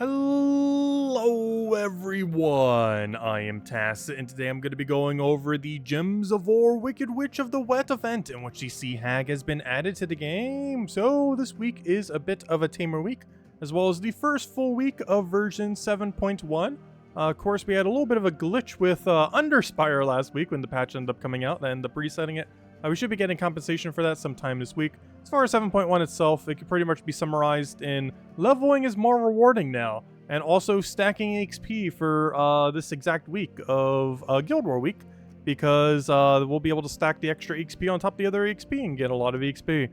Hello everyone, I am Tass, and today I'm going to be going over the Gems of War Wicked Witch of the Wet event, in which the Sea Hag has been added to the game. So this week is a bit of a tamer week, as well as the first full week of version 7.1. Of course, we had a little bit of a glitch with Underspire last week when the patch ended up coming out and ended up resetting it. We should be getting compensation for that sometime this week. As far as 7.1 itself, it could pretty much be summarized in leveling is more rewarding now, and also stacking EXP for this exact week of Guild War week, because we'll be able to stack the extra EXP on top of the other EXP and get a lot of EXP.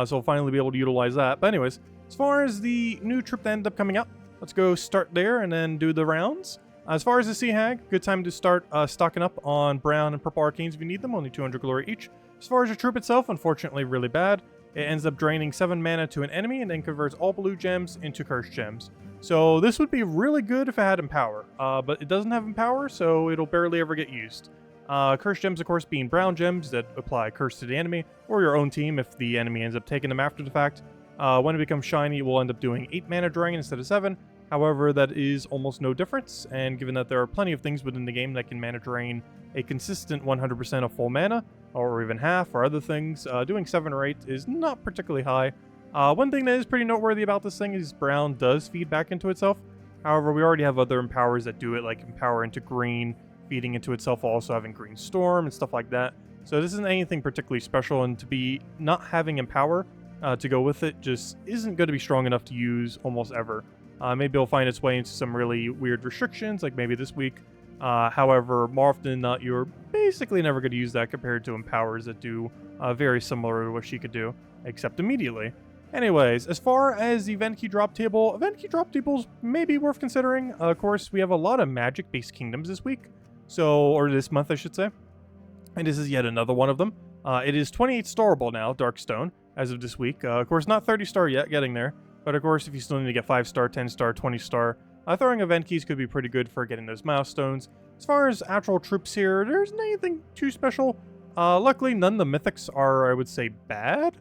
So we'll finally be able to utilize that. But anyways, as far as the new troop that ended up coming up, let's go start there and then do the rounds. As far as the Sea Hag, good time to start stocking up on brown and purple arcanes if you need them, only 200 glory each. As far as your troop itself, unfortunately really bad. It ends up draining 7 mana to an enemy and then converts all blue gems into cursed gems. So this would be really good if it had Empower, but it doesn't have Empower, so it'll barely ever get used. Cursed gems, of course, being brown gems that apply curse to the enemy, or your own team if the enemy ends up taking them after the fact. When it becomes shiny, it will end up doing 8 mana drain instead of 7. However, that is almost no difference, and given that there are plenty of things within the game that can mana drain a consistent 100% of full mana, or even half, or other things, doing 7 or 8 is not particularly high. One thing that is pretty noteworthy about this thing is brown does feed back into itself. However, we already have other empowers that do it, like empower into green, feeding into itself, also having green storm and stuff like that. So this isn't anything particularly special, and to be not having empower to go with it just isn't going to be strong enough to use almost ever. Maybe it'll find its way into some really weird restrictions, like maybe this week. However, more often than not, you're basically never going to use that compared to empowers that do very similar to what she could do, except immediately. Anyways, as far as the event key drop tables may be worth considering. Of course, we have a lot of magic-based kingdoms this week, or this month, I should say. And this is yet another one of them. It is 28 starable now, Darkstone, as of this week. Of course, not 30 star yet, getting there. But of course, if you still need to get 5 star, 10 star, 20 star, throwing event keys could be pretty good for getting those milestones. As far as actual troops here, there isn't anything too special. Luckily, none of the mythics are, I would say, bad.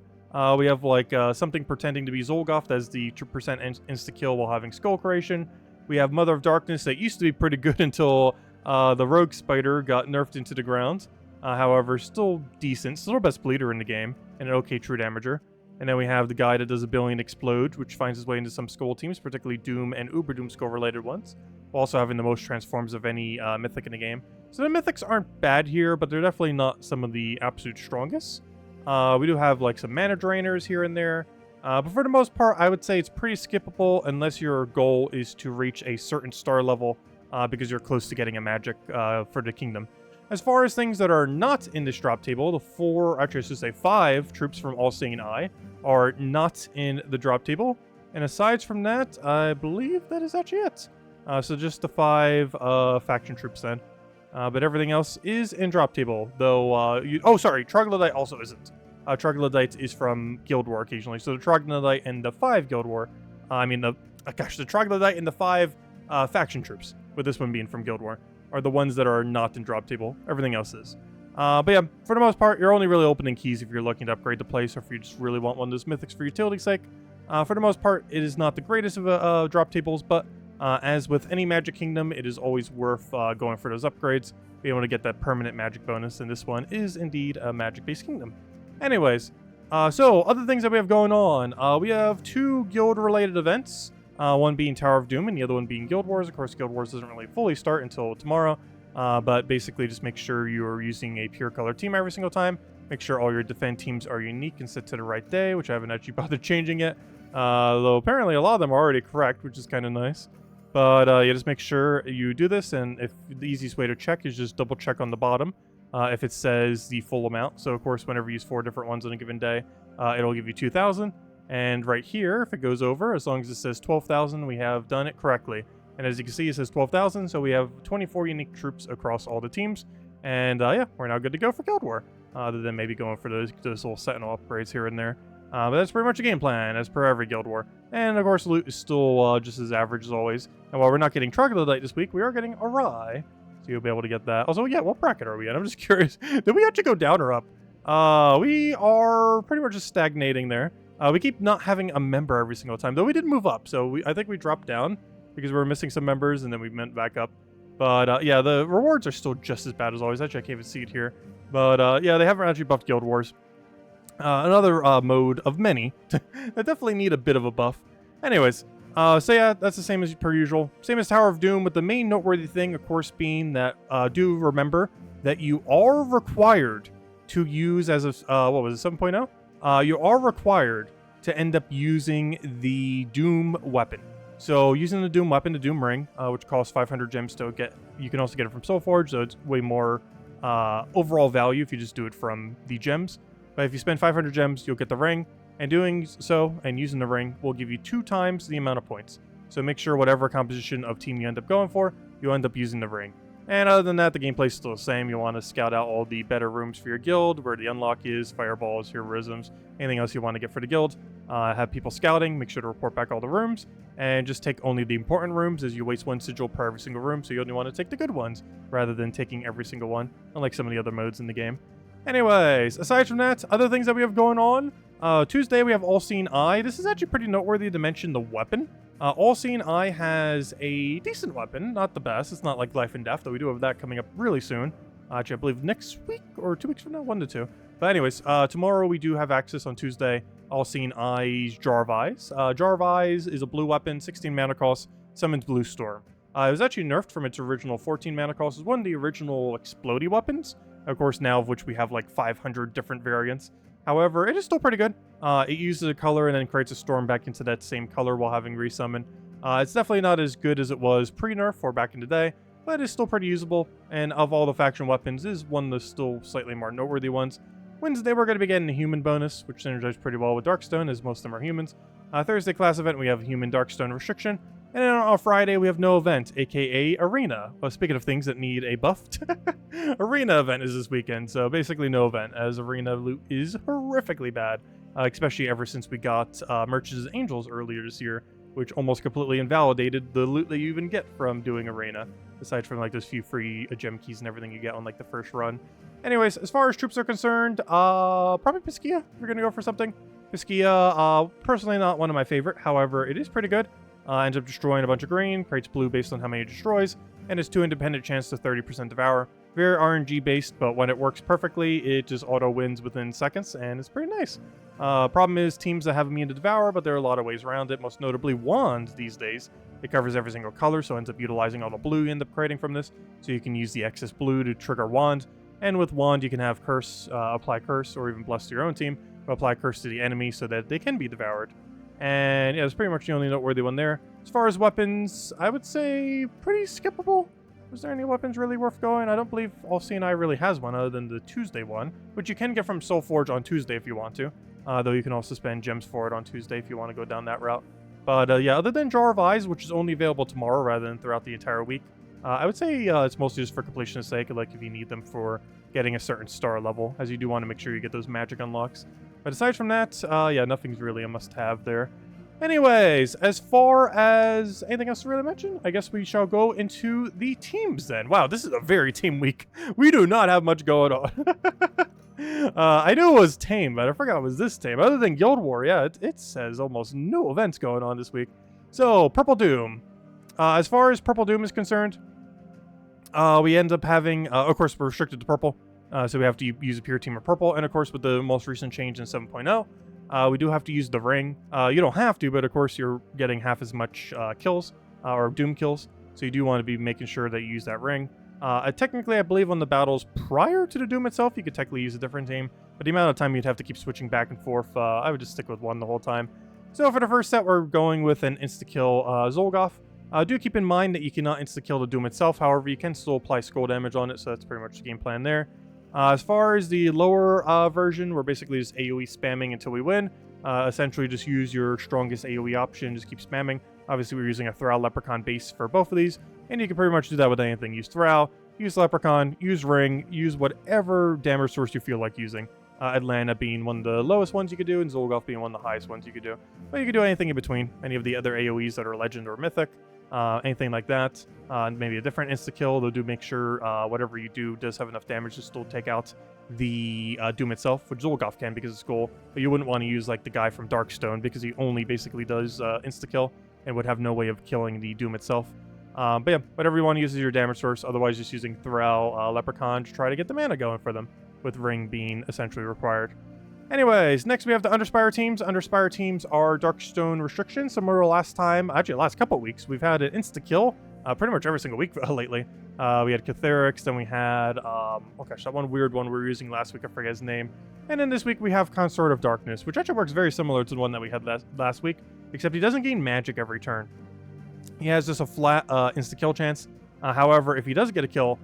We have like something pretending to be Zolgoth, that is the 2% insta-kill while having Skull Creation. We have Mother of Darkness that used to be pretty good until the Rogue Spider got nerfed into the ground. However, still decent, still our best bleeder in the game, and an okay true damager. And then we have the guy that does a billion explode, which finds his way into some skull teams, particularly Doom and Uber Doom skull related ones. Also having the most transforms of any mythic in the game. So the mythics aren't bad here, but they're definitely not some of the absolute strongest. We do have like some mana drainers here and there. But for the most part, I would say it's pretty skippable unless your goal is to reach a certain star level because you're close to getting a magic for the kingdom. As far as things that are not in this drop table, the 5 troops from All Seeing Eye are not in the drop table. And aside from that, I believe that is actually it. So just the 5 faction troops then. But everything else is in drop table, though, Troglodyte also isn't. Troglodyte is from Guild War occasionally. So the Troglodyte and the 5 Guild War, the Troglodyte and the 5 faction troops, with this one being from Guild War, are the ones that are not in drop table. Everything else is. But yeah, for the most part, you're only really opening keys if you're looking to upgrade the place, or if you just really want one of those mythics for utility's sake. For the most part, it is not the greatest of drop tables, but as with any Magic Kingdom, it is always worth going for those upgrades, being able to get that permanent magic bonus, and this one is indeed a magic-based kingdom. Anyways, so other things that we have going on. We have 2 guild-related events. One being Tower of Doom and the other one being Guild Wars. Of course, Guild Wars doesn't really fully start until tomorrow, but basically just make sure you're using a pure color team every single time. Make sure all your defend teams are unique and set to the right day, which I haven't actually bothered changing yet, though apparently a lot of them are already correct, which is kind of nice. But yeah, just make sure you do this, and if the easiest way to check is just double check on the bottom if it says the full amount. So of course, whenever you use 4 different ones on a given day, it'll give you 2,000. And right here, if it goes over, as long as it says 12,000, we have done it correctly. And as you can see, it says 12,000, so we have 24 unique troops across all the teams. And yeah, we're now good to go for Guild War, other than maybe going for those little Sentinel upgrades here and there. But that's pretty much a game plan, as per every Guild War. And of course, loot is still just as average as always. And while we're not getting Troglodyte this week, we are getting Arai, so you'll be able to get that. Also, yeah, what bracket are we in? I'm just curious. Did we actually go down or up? We are pretty much just stagnating there. We keep not having a member every single time, though we did move up, so I think we dropped down. because we were missing some members, and then we went back up. But yeah, the rewards are still just as bad as always. Actually, I can't even see it here. But yeah, they haven't actually buffed Guild Wars. Another mode of many that definitely need a bit of a buff. Anyways, so yeah, that's the same as per usual. Same as Tower of Doom, with the main noteworthy thing, of course, being that do remember that you are required to use as of, what was it, 7.0? You are required to end up using the Doom weapon. So using the Doom weapon, the Doom ring, which costs 500 gems to get, you can also get it from Soulforge, so it's way more overall value if you just do it from the gems. But if you spend 500 gems, you'll get the ring, and doing so and using the ring will give you 2 times the amount of points. So make sure whatever composition of team you end up going for, you'll end up using the ring. And other than that, the gameplay's still the same. You want to scout out all the better rooms for your guild, where the unlock is, fireballs, heroisms, anything else you want to get for the guild. Have people scouting, make sure to report back all the rooms, and just take only the important rooms, as you waste 1 sigil per every single room, so you only want to take the good ones, rather than taking every single one, unlike some of the other modes in the game. Anyways, aside from that, other things that we have going on, Tuesday we have All-Seeing Eye. This is actually pretty noteworthy to mention the weapon. All-Seeing Eye has a decent weapon, not the best. It's not like Life and Death, though we do have that coming up really soon. Actually, I believe next week or 2 weeks from now, 1 to 2. But anyways, tomorrow we do have access on Tuesday, All-Seeing Eye's Jar of Eyes. Jar of Eyes is a blue weapon, 16 mana cost, summons Blue Storm. It was actually nerfed from its original 14 mana cost. It was one of the original explodey weapons, of course, now of which we have like 500 different variants. However, it is still pretty good. It uses a color and then creates a storm back into that same color while having resummon. It's definitely not as good as it was pre-nerf or back in the day, but it's still pretty usable. And of all the faction weapons, is one of the still slightly more noteworthy ones. Wednesday, we're going to be getting a human bonus, which synergizes pretty well with Darkstone, as most of them are humans. Thursday class event, we have a human Darkstone restriction. And then on Friday, we have no event, aka Arena. Well, speaking of things that need a buff, Arena event is this weekend, so basically no event, as Arena loot is horrifically bad, especially ever since we got Merchants' Angels earlier this year, which almost completely invalidated the loot that you even get from doing Arena, aside from like those few free gem keys and everything you get on like the first run. Anyways, as far as troops are concerned, probably Piskia. We're gonna go for something. Piskia, personally not one of my favorite, however, it is pretty good. Ends up destroying a bunch of green, creates blue based on how many it destroys, and has 2 independent chance to 30% devour. Very RNG based, but when it works perfectly, it just auto wins within seconds, and it's pretty nice. Problem is teams that have immune to devour, but there are a lot of ways around it, most notably wands these days. It covers every single color, so ends up utilizing all the blue you end up creating from this, so you can use the excess blue to trigger wand. And with wand, you can have curse, apply curse, or even bless to your own team, but apply curse to the enemy so that they can be devoured. And yeah, it's pretty much the only noteworthy one there. As far as weapons, I would say pretty skippable. Was there any weapons really worth going? I don't believe All-Seeing Eye really has one other than the Tuesday one, which you can get from Soulforge on Tuesday if you want to. Though you can also spend gems for it on Tuesday if you want to go down that route. But yeah, other than Jar of Eyes, which is only available tomorrow rather than throughout the entire week, I would say it's mostly just for completion's sake, like if you need them for getting a certain star level, as you do want to make sure you get those magic unlocks. But aside from that, yeah, nothing's really a must-have there. Anyways, as far as anything else to really mention, I guess we shall go into the teams then. Wow, this is a very team week. We do not have much going on. I knew it was tame, but I forgot it was this tame. Other than Guild War, yeah, it says almost no events going on this week. So, Purple Doom. As far as Purple Doom is concerned, we end up having, of course, we're restricted to purple. So we have to use a pure team of purple. And of course, with the most recent change in 7.0, we do have to use the ring. You don't have to, but of course, you're getting half as much kills, or Doom kills. So you do want to be making sure that you use that ring. Technically, I believe on the battles prior to the Doom itself, you could technically use a different team. But the amount of time you'd have to keep switching back and forth, I would just stick with one the whole time. So for the first set, we're going with an insta-kill Zolgoth. Do keep in mind that you cannot insta-kill the Doom itself. However, you can still apply scroll damage on it, so that's pretty much the game plan there. As far as the lower version, we're basically just AoE spamming until we win. Essentially, just use your strongest AoE option, just keep spamming. Obviously, we're using a Thrall Leprechaun base for both of these, and you can pretty much do that with anything. Use Thrall, use Leprechaun, use Ring, use whatever damage source you feel like using. Atlanta being one of the lowest ones you could do, and Zolgoth being one of the highest ones you could do. But you could do anything in between, any of the other AoEs that are Legend or Mythic. Anything like that, maybe a different insta-kill, though do make sure whatever you do does have enough damage to still take out the Doom itself, which Zolgoth can because it's gold, but you wouldn't want to use like the guy from Darkstone because he only basically does insta-kill. and would have no way of killing the Doom itself. But yeah, whatever you want to use as your damage source. Otherwise, just using Thrall, Leprechaun to try to get the mana going for them, with Ring being essentially required. Anyways, next we have the Underspire teams. Underspire teams are Darkstone restrictions. Similar to last time, actually the last couple of weeks, we've had an insta-kill pretty much every single week lately. We had Catherics, then we had, oh gosh, that one weird one we were using last week, I forget his name. And then this week we have Consort of Darkness, which actually works very similar to the one that we had last week, except he doesn't gain magic every turn. He has just a flat insta-kill chance. However, if he does get a kill,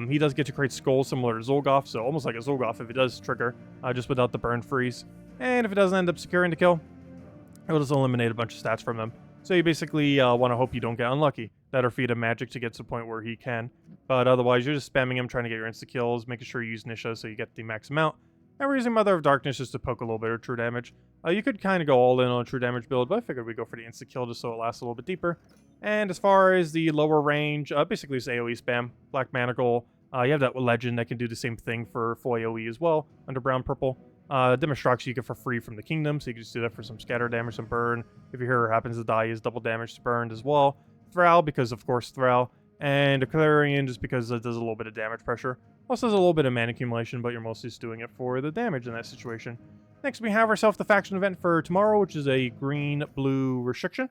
he does get to create skulls similar to Zolgoth, so almost like a Zolgoth if it does trigger, just without the burn freeze. And if it doesn't end up securing the kill, it will just eliminate a bunch of stats from them. So you basically want to hope you don't get unlucky. That or feed him magic to get to the point where he can. But otherwise, you're just spamming him, trying to get your insta-kills, making sure you use Nisha so you get the max amount. And we're using Mother of Darkness just to poke a little bit of true damage. You could kind of go all in on a true damage build, but I figured we'd go for the insta-kill just so it lasts a little bit deeper. And as far as the lower range, basically it's AoE spam. Black Manacle. You have that legend that can do the same thing for full AoE as well, under brown purple. Demonstrax you get for free from the kingdom, so you can just do that for some scatter damage, some burn. If your hero happens to die, is double damage to burned as well. Thrall, because of course Thrall. And a Clarion, just because it does a little bit of damage pressure. Also does a little bit of mana accumulation, but you're mostly just doing it for the damage in that situation. Next, we have ourselves the faction event for tomorrow, which is a green-blue restriction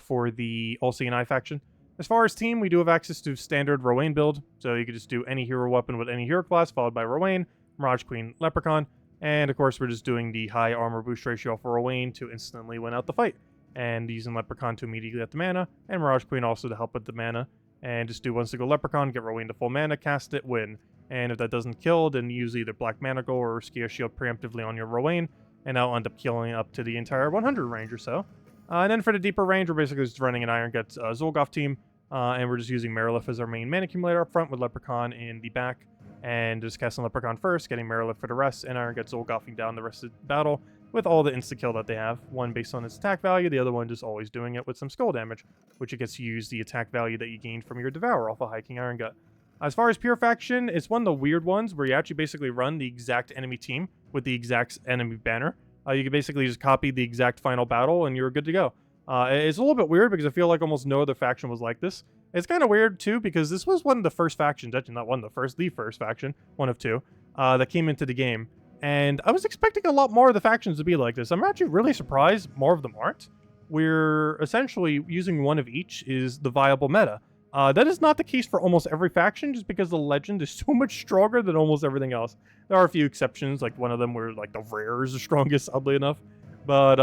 for the All Seeing Eye faction. As far as team, we do have access to standard Rowan build, so you can just do any hero weapon with any hero class, followed by Rowan, Mirage Queen, Leprechaun, and of course we're just doing the high armor boost ratio for Rowan to instantly win out the fight, and using Leprechaun to immediately get the mana, and Mirage Queen also to help with the mana, and just do one single Leprechaun, get Rowan to full mana, cast it, win. And if that doesn't kill, then use either Black Manacle or Skia Shield preemptively on your Rowan, and that'll end up killing up to the entire 100 range or so. And then for the deeper range, we're basically just running an Iron Guts Zolgoth team, and we're just using Marilith as our main mana accumulator up front with Leprechaun in the back, and just casting Leprechaun first, getting Marilith for the rest, and Iron Guts Zolgothing down the rest of the battle with all the insta-kill that they have. One based on its attack value, the other one just always doing it with some skull damage, which it gets to use the attack value that you gained from your Devour off of High King Iron Gut. As far as Pure Faction, it's one of the weird ones where you actually basically run the exact enemy team with the exact enemy banner. You can basically just copy the exact final battle and you're good to go. It's a little bit weird because I feel like almost no other faction was like this. It's kind of weird too because this was one of the first factions, actually not one of the first, the first faction, one of two, that came into the game. And I was expecting a lot more of the factions to be like this. I'm actually really surprised more of them aren't. We're essentially using one of each is the viable meta. That is not the case for almost every faction, just because the legend is so much stronger than almost everything else. There are a few exceptions, like one of them where like the rare is the strongest, oddly enough. But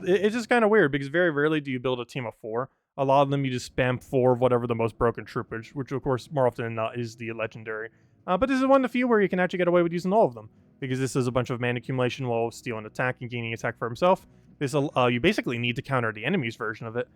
it's just kind of weird, because very rarely do you build a team of 4. A lot of them you just spam 4 of whatever the most broken troop is, which of course more often than not is the legendary. But this is one of the few where you can actually get away with using all of them, because this is a bunch of mana accumulation while stealing attack and gaining attack for himself. This you basically need to counter the enemy's version of it.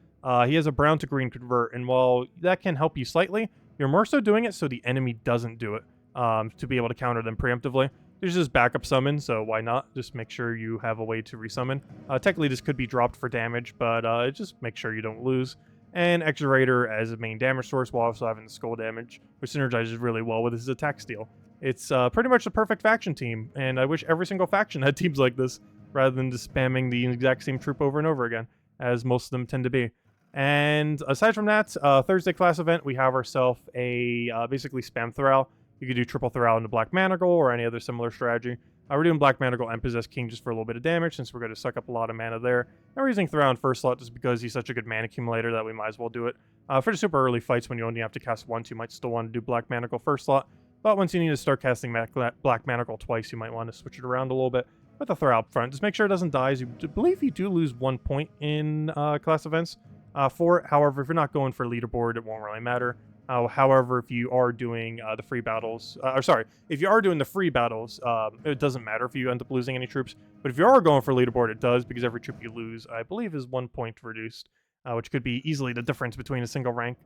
He has a brown to green convert, and while that can help you slightly, you're more so doing it so the enemy doesn't do it, to be able to counter them preemptively. There's just backup summon, so why not? Just make sure you have a way to resummon. Technically, this could be dropped for damage, but just make sure you don't lose. And Exorator as a main damage source while also having the skull damage, which synergizes really well with his attack steal. It's pretty much the perfect faction team, and I wish every single faction had teams like this, rather than just spamming the exact same troop over and over again, as most of them tend to be. And aside from that, Thursday class event, we have ourselves a basically spam Thrall. You could do triple Thrall into Black Manacle or any other similar strategy. We're doing Black Manacle and Possessed King just for a little bit of damage, since we're going to suck up a lot of mana there. And we're using Thrall in first slot just because he's such a good mana accumulator that we might as well do it. For the super early fights when you only have to cast once, you might still want to do Black Manacle first slot. But once you need to start casting Black Manacle twice, you might want to switch it around a little bit. With the Thrall up front, just make sure it doesn't die, as you believe you do lose 1 point in class events for it. However, if you're not going for leaderboard, it won't really matter. However, if you are doing the free battles, if you are doing the free battles, it doesn't matter if you end up losing any troops. But if you are going for leaderboard, it does, because every troop you lose, I believe, is 1 point reduced, which could be easily the difference between a single rank.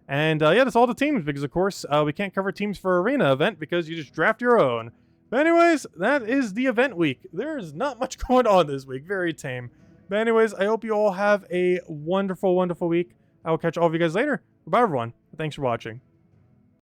And yeah, that's all the teams, because of course we can't cover teams for arena event because you just draft your own. But anyways, that is the event week. There's not much going on this week. Very tame. But anyways, I hope you all have a wonderful, wonderful week. I will catch all of you guys later. Goodbye, everyone. Thanks for watching.